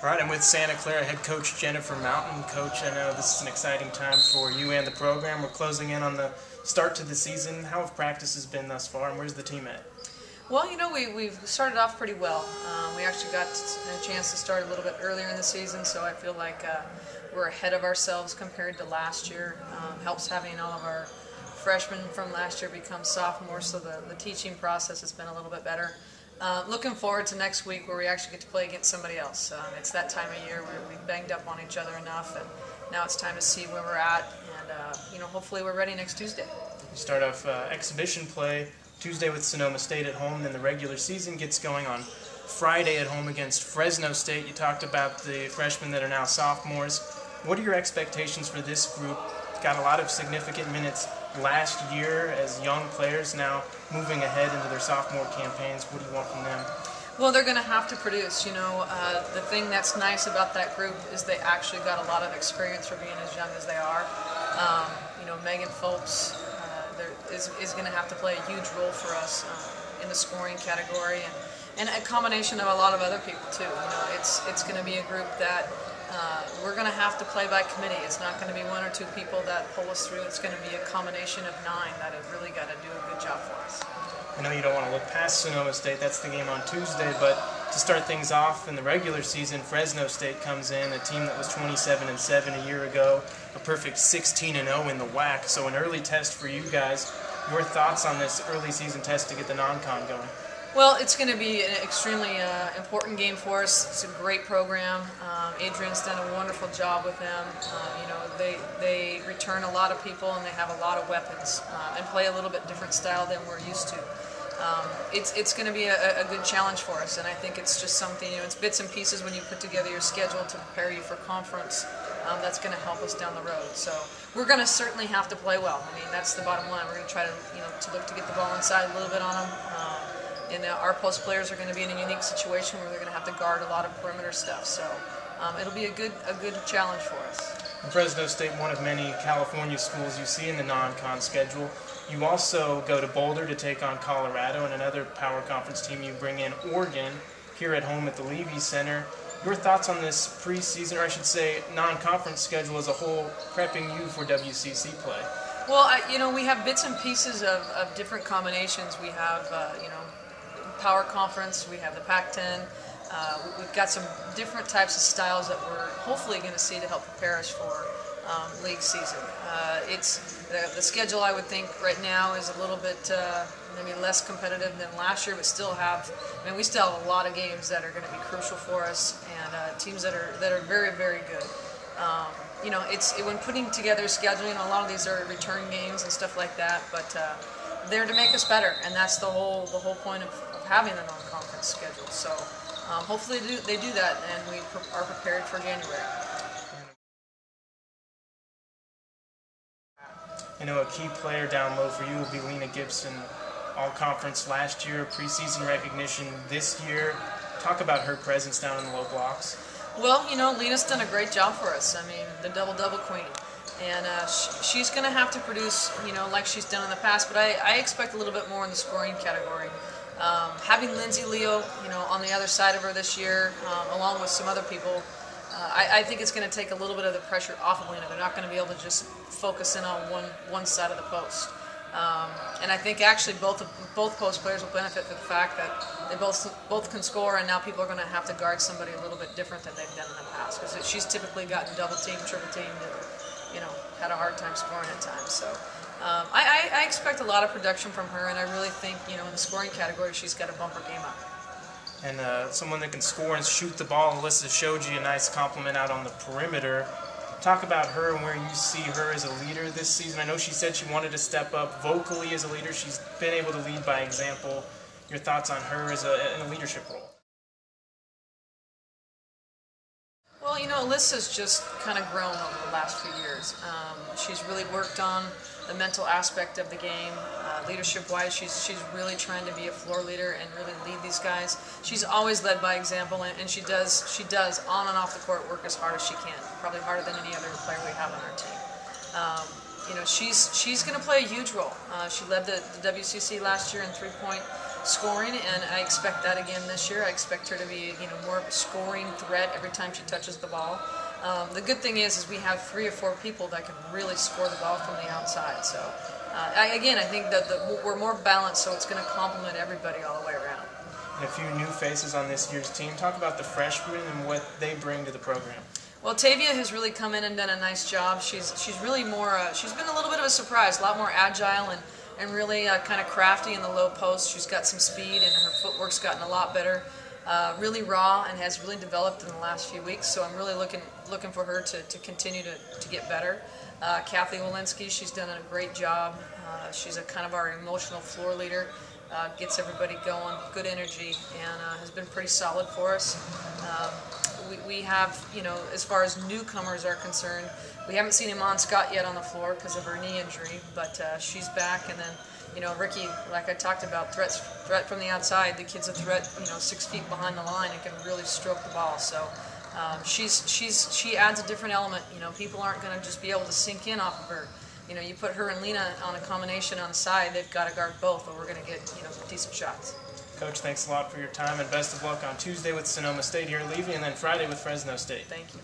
All right, I'm with Santa Clara head coach Jennifer Mountain. Coach, I know this is an exciting time for you and the program. We're closing in on the start to the season. How have practices been thus far, and where's the team at? Well, we've started off pretty well. We actually got a chance to start a little bit earlier in the season, so I feel like we're ahead of ourselves compared to last year. Helps having all of our freshmen from last year become sophomores, so the teaching process has been a little bit better. Looking forward to next week where we actually get to play against somebody else. It's that time of year where we've banged up on each other enough, and now it's time to see where we're at, and hopefully we're ready next Tuesday. You start off exhibition play Tuesday with Sonoma State at home, then the regular season gets going on Friday at home against Fresno State. You talked about the freshmen that are now sophomores. What are your expectations for this group? Got a lot of significant minutes last year as young players, now moving ahead into their sophomore campaigns. What do you want from them? Well, they're going to have to produce. The thing that's nice about that group is they actually got a lot of experience for being as young as they are. Megan Folks is going to have to play a huge role for us in the scoring category, and a combination of a lot of other people too. It's going to be a group that we're going to have to play by committee. It's not going to be one or two people that pull us through. It's going to be a combination of 9 that have really got to do a good job for us. I know you don't want to look past Sonoma State. That's the game on Tuesday, but to start things off in the regular season, Fresno State comes in, a team that was 27-7 a year ago, a perfect 16-0 in the WAC. So an early test for you guys. Your thoughts on this early season test to get the non-con going? Well, it's going to be an extremely important game for us. It's a great program. Adrian's done a wonderful job with them. They return a lot of people, and they have a lot of weapons and play a little bit different style than we're used to. It's going to be a good challenge for us, and I think it's just something, it's bits and pieces when you put together your schedule to prepare you for conference. That's going to help us down the road. So we're going to certainly have to play well. I mean, that's the bottom line. We're going to try to look to get the ball inside a little bit on them. And our post players are going to be in a unique situation where they're going to have to guard a lot of perimeter stuff. So it'll be a good challenge for us. Fresno State, one of many California schools you see in the non-con schedule. You also go to Boulder to take on Colorado, and another power conference team you bring in, Oregon, here at home at the Levy Center. Your thoughts on this preseason, or I should say non-conference schedule as a whole, prepping you for WCC play? Well, we have bits and pieces of different combinations. We have, Power Conference, we have the Pac-10. We've got some different types of styles that we're hopefully going to see to help prepare us for league season. It's the schedule, I would think, right now is a little bit maybe less competitive than last year, but we still have a lot of games that are going to be crucial for us, and teams that are very, very good. When putting together scheduling, a lot of these are return games and stuff like that, but they're to make us better, and that's the whole point of having a non-conference schedule. So hopefully they do that, and we are prepared for January. I know a key player down low for you will be Lena Gibson, all-conference last year, preseason recognition this year. Talk about her presence down in the low blocks. Well, Lena's done a great job for us. I mean, the double-double queen. And she's going to have to produce, like she's done in the past, but I expect a little bit more in the scoring category. Having Lindsay Leo, on the other side of her this year, along with some other people, I think it's going to take a little bit of the pressure off of Lena. They're not going to be able to just focus in on one side of the post. And I think actually both post players will benefit from the fact that they both can score, and now people are going to have to guard somebody a little bit different than they've done in the past, because she's typically gotten double teamed, triple teamed, and had a hard time scoring at times. So I expect a lot of production from her, and I really think in the scoring category she's got a bumper game up. And someone that can score and shoot the ball. Alyssa showed you a nice compliment out on the perimeter. Talk about her and where you see her as a leader this season. I know she said she wanted to step up vocally as a leader. She's been able to lead by example. Your thoughts on her as in a leadership role? Well, Alyssa's just kind of grown over the last few years. She's really worked on the mental aspect of the game. Leadership-wise, she's really trying to be a floor leader and really lead these guys. She's always led by example, and she does on and off the court work as hard as she can, probably harder than any other player we have on our team. She's going to play a huge role. She led the WCC last year in three-point scoring, and I expect that again this year. I expect her to be, more of a scoring threat every time she touches the ball. The good thing is we have 3 or 4 people that can really score the ball from the outside. So, I think that we're more balanced, so it's going to complement everybody all the way around. And a few new faces on this year's team. Talk about the freshmen and what they bring to the program. Well, Tavia has really come in and done a nice job. She's really more. She's been a little bit of a surprise, a lot more agile and really kind of crafty in the low post. She's got some speed, and her footwork's gotten a lot better. Really raw and has really developed in the last few weeks. So I'm really looking for her to continue to get better. Kathy Walensky, she's done a great job. She's a kind of our emotional floor leader. Gets everybody going, good energy, and has been pretty solid for us. We have, as far as newcomers are concerned, we haven't seen Iman Scott yet on the floor because of her knee injury, but she's back. And then, Ricky, like I talked about, threat from the outside. The kid's a threat, 6 feet behind the line and can really stroke the ball. So she adds a different element. People aren't going to just be able to sink in off of her. You put her and Lena on a combination on the side, they've got to guard both, or we're going to get, decent shots. Coach, thanks a lot for your time, and best of luck on Tuesday with Sonoma State here at Levy, and then Friday with Fresno State. Thank you.